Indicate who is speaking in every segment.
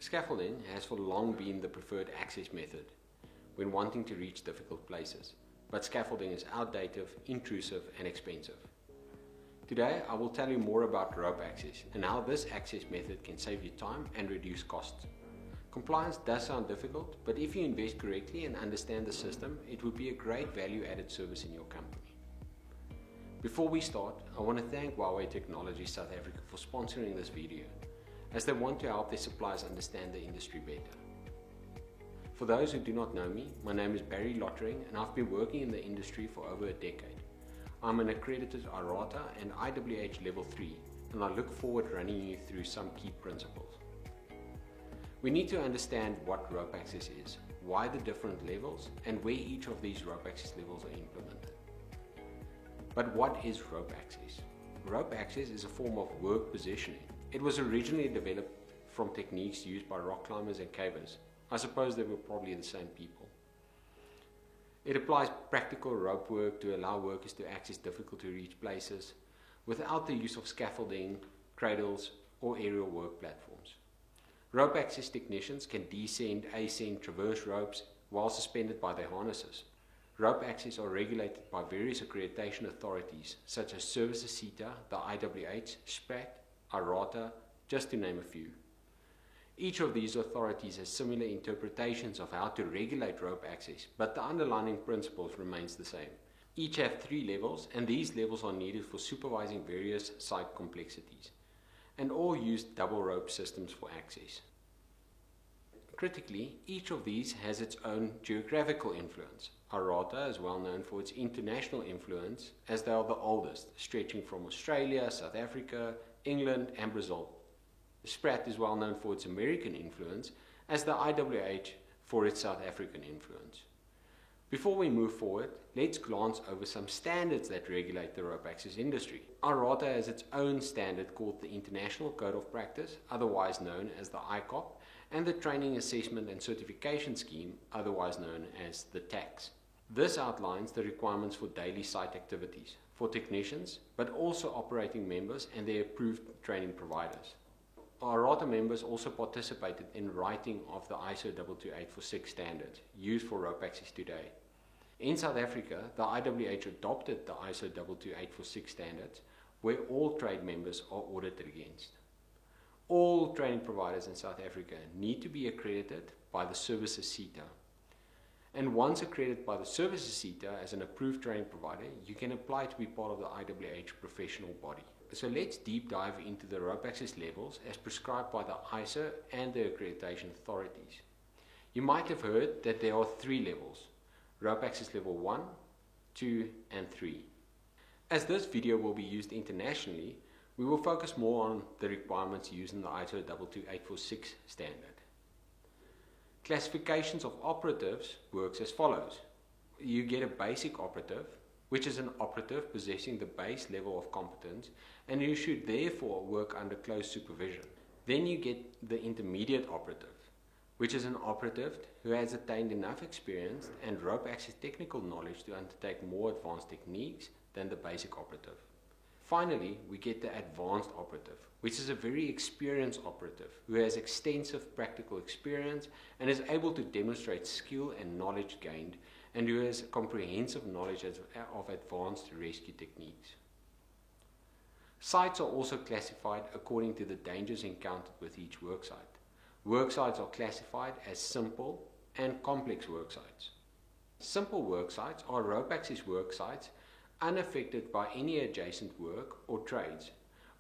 Speaker 1: Scaffolding has for long been the preferred access method when wanting to reach difficult places, but scaffolding is outdated, intrusive and expensive. Today I will tell you more about rope access and how this access method can save you time and reduce costs. Compliance does sound difficult, but if you invest correctly and understand the system, it would be a great value-added service in your company. Before we start, I want to thank Huawei Technology South Africa for sponsoring this video, as they want to help their suppliers understand the industry better. For those who do not know me, my name is Barry Lottering and I've been working in the industry for over a decade. I'm an accredited IRATA and IWH Level 3, and I look forward to running you through some key principles. We need to understand what rope access is, why the different levels, and where each of these rope access levels are implemented. But what is rope access? Rope access is a form of work positioning. It was originally developed from techniques used by rock climbers and cavers. I suppose they were probably the same people. It applies practical rope work to allow workers to access difficult to reach places without the use of scaffolding, cradles, or aerial work platforms. Rope access technicians can descend, ascend, traverse ropes while suspended by their harnesses. Rope access are regulated by various accreditation authorities such as Services SETA, the IWH, SPRAT, IRATA, just to name a few. Each of these authorities has similar interpretations of how to regulate rope access, but the underlying principles remains the same. Each have 3 levels, and these levels are needed for supervising various site complexities, and all use double rope systems for access. Critically, each of these has its own geographical influence. IRATA is well known for its international influence, as they are the oldest, stretching from Australia, South Africa, England and Brazil. SPRAT is well known for its American influence, as the IWH for its South African influence. Before we move forward, let's glance over some standards that regulate the rope access industry. IRATA has its own standard called the International Code of Practice, otherwise known as the ICOP, and the Training Assessment and Certification Scheme, otherwise known as the TACS. This outlines the requirements for daily site activities for technicians, but also operating members and their approved training providers. IRATA members also participated in writing of the ISO 22846 standards used for rope access today. In South Africa, the IWH adopted the ISO 22846 standards, where all trade members are audited against. All training providers in South Africa need to be accredited by the Services SETA. And once accredited by the Services SETA as an approved training provider, you can apply to be part of the IWH professional body. So let's deep dive into the rope access levels as prescribed by the ISO and the accreditation authorities. You might have heard that there are 3 levels: rope access level 1, 2 and 3. As this video will be used internationally, we will focus more on the requirements used in the ISO 22846 standard. Classifications of operatives works as follows. You get a basic operative, which is an operative possessing the base level of competence, and you should therefore work under close supervision. Then you get the intermediate operative, which is an operative who has attained enough experience and rope access technical knowledge to undertake more advanced techniques than the basic operative. Finally, we get the advanced operative, which is a very experienced operative who has extensive practical experience and is able to demonstrate skill and knowledge gained, and who has comprehensive knowledge of advanced rescue techniques. Sites are also classified according to the dangers encountered with each worksite. Worksites are classified as simple and complex worksites. Simple worksites are rope access worksites unaffected by any adjacent work or trades,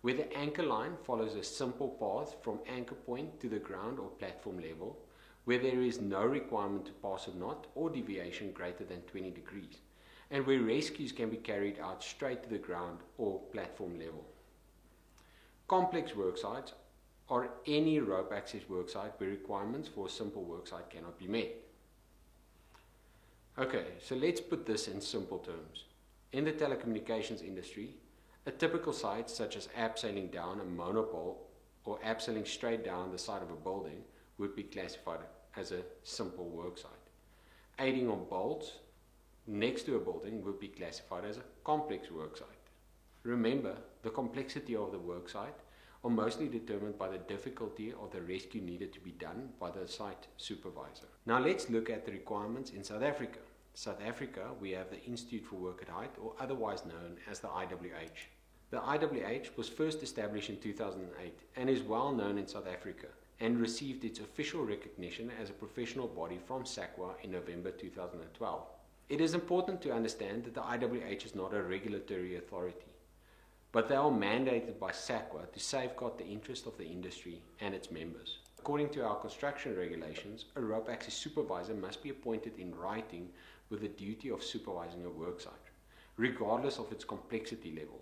Speaker 1: where the anchor line follows a simple path from anchor point to the ground or platform level, where there is no requirement to pass a knot or deviation greater than 20 degrees, and where rescues can be carried out straight to the ground or platform level. Complex worksites are any rope access worksite where requirements for a simple worksite cannot be met. Okay, so let's put this in simple terms. In the telecommunications industry, a typical site such as abseiling down a monopole or abseiling straight down the side of a building would be classified as a simple worksite. Aiding on bolts next to a building would be classified as a complex worksite. Remember, the complexity of the worksite are mostly determined by the difficulty of the rescue needed to be done by the site supervisor. Now let's look at the requirements in South Africa. South Africa, we have the Institute for Work at Height, or otherwise known as the IWH. The IWH was first established in 2008 and is well known in South Africa and received its official recognition as a professional body from SAQA in November 2012. It is important to understand that the IWH is not a regulatory authority, but they are mandated by SAQA to safeguard the interest of the industry and its members. According to our construction regulations, a rope access supervisor must be appointed in writing with the duty of supervising a worksite, regardless of its complexity level.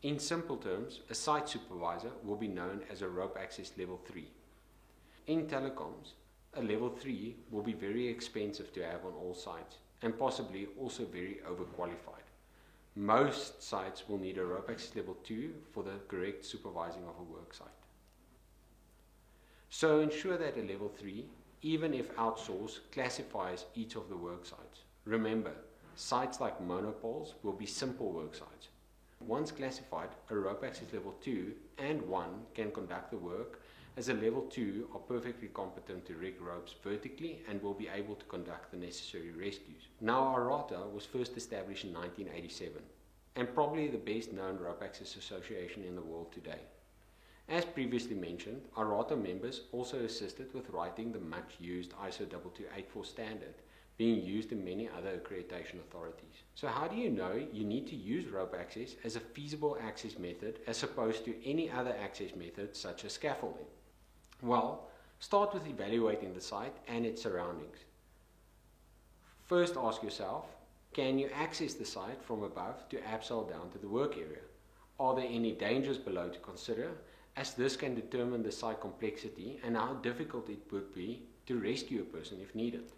Speaker 1: In simple terms, a site supervisor will be known as a rope access level 3. In telecoms, a level 3 will be very expensive to have on all sites and possibly also very overqualified. Most sites will need a rope access level 2 for the correct supervising of a worksite. So ensure that a level 3, even if outsourced, classifies each of the worksites. Remember, sites like monopoles will be simple worksites. Once classified, a rope access level 2 and 1 can conduct the work, as a level 2 are perfectly competent to rig ropes vertically and will be able to conduct the necessary rescues. Now, ARATA was first established in 1987 and probably the best known rope access association in the world today. As previously mentioned, ARATA members also assisted with writing the much used ISO 2284 standard, being used in many other accreditation authorities. So how do you know you need to use rope access as a feasible access method as opposed to any other access method such as scaffolding? Well, start with evaluating the site and its surroundings. First ask yourself, can you access the site from above to abseil down to the work area? Are there any dangers below to consider, as this can determine the site complexity and how difficult it would be to rescue a person if needed.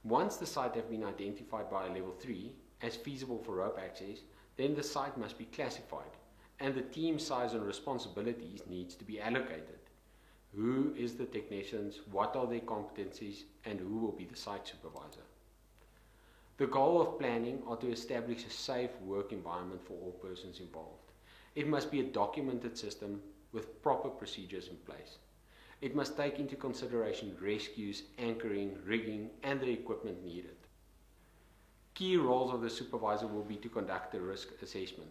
Speaker 1: Once the site has been identified by a level 3 as feasible for rope access, then the site must be classified and the team size and responsibilities needs to be allocated. Who is the technicians, what are their competencies, and who will be the site supervisor? The goal of planning are to establish a safe work environment for all persons involved. It must be a documented system with proper procedures in place. It must take into consideration rescues, anchoring, rigging, and the equipment needed. Key roles of the supervisor will be to conduct a risk assessment,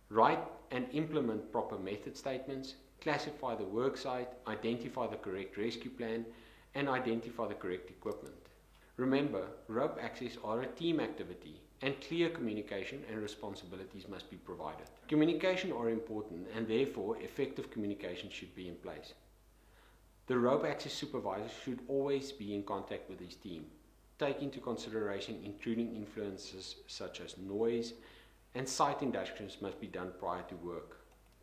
Speaker 1: write and implement proper method statements, classify the worksite, identify the correct rescue plan, and identify the correct equipment. Remember, rope access are a team activity, and clear communication and responsibilities must be provided. Communication are important, and therefore effective communication should be in place. The rope access supervisor should always be in contact with his team. Take into consideration intruding influences such as noise, and site inductions must be done prior to work.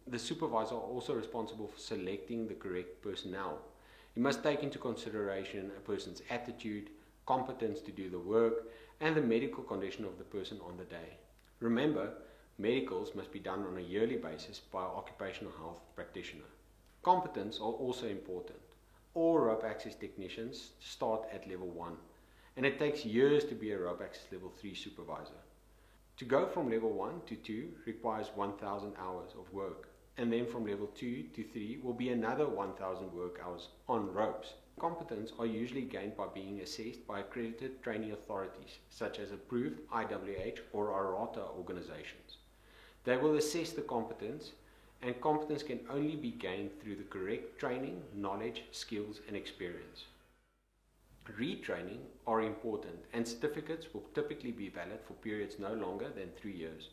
Speaker 1: The supervisor are also responsible for selecting the correct personnel. He must take into consideration a person's attitude, competence to do the work, and the medical condition of the person on the day. Remember, medicals must be done on a yearly basis by an occupational health practitioner. Competence are also important. All rope access technicians start at level 1, and it takes years to be a rope access level 3 supervisor. To go from level 1 to 2 requires 1,000 hours of work, and then from level 2 to 3 will be another 1,000 work hours on ropes. Competence are usually gained by being assessed by accredited training authorities, such as approved IWH or ARATA organizations. They will assess the competence, and competence can only be gained through the correct training, knowledge, skills, and experience. Retraining are important, and certificates will typically be valid for periods no longer than 3 years.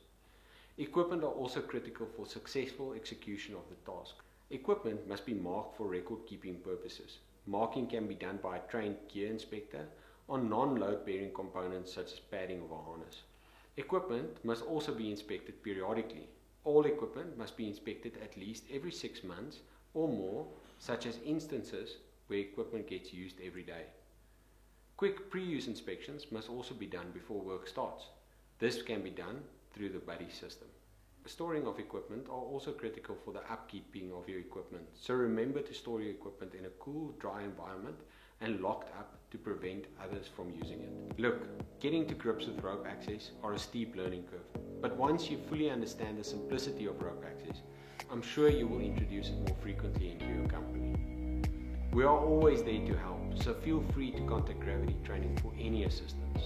Speaker 1: Equipment are also critical for successful execution of the task. Equipment must be marked for record-keeping purposes. Marking can be done by a trained gear inspector on non-load-bearing components such as padding of a harness. Equipment must also be inspected periodically. All equipment must be inspected at least every 6 months or more, such as instances where equipment gets used every day. Quick pre-use inspections must also be done before work starts. This can be done through the buddy system. Storing of equipment are also critical for the upkeeping of your equipment, so remember to store your equipment in a cool, dry environment and locked up to prevent others from using it. Look, getting to grips with rope access are a steep learning curve, but once you fully understand the simplicity of rope access, I'm sure you will introduce it more frequently into your company. We are always there to help, so feel free to contact Gravity Training for any assistance.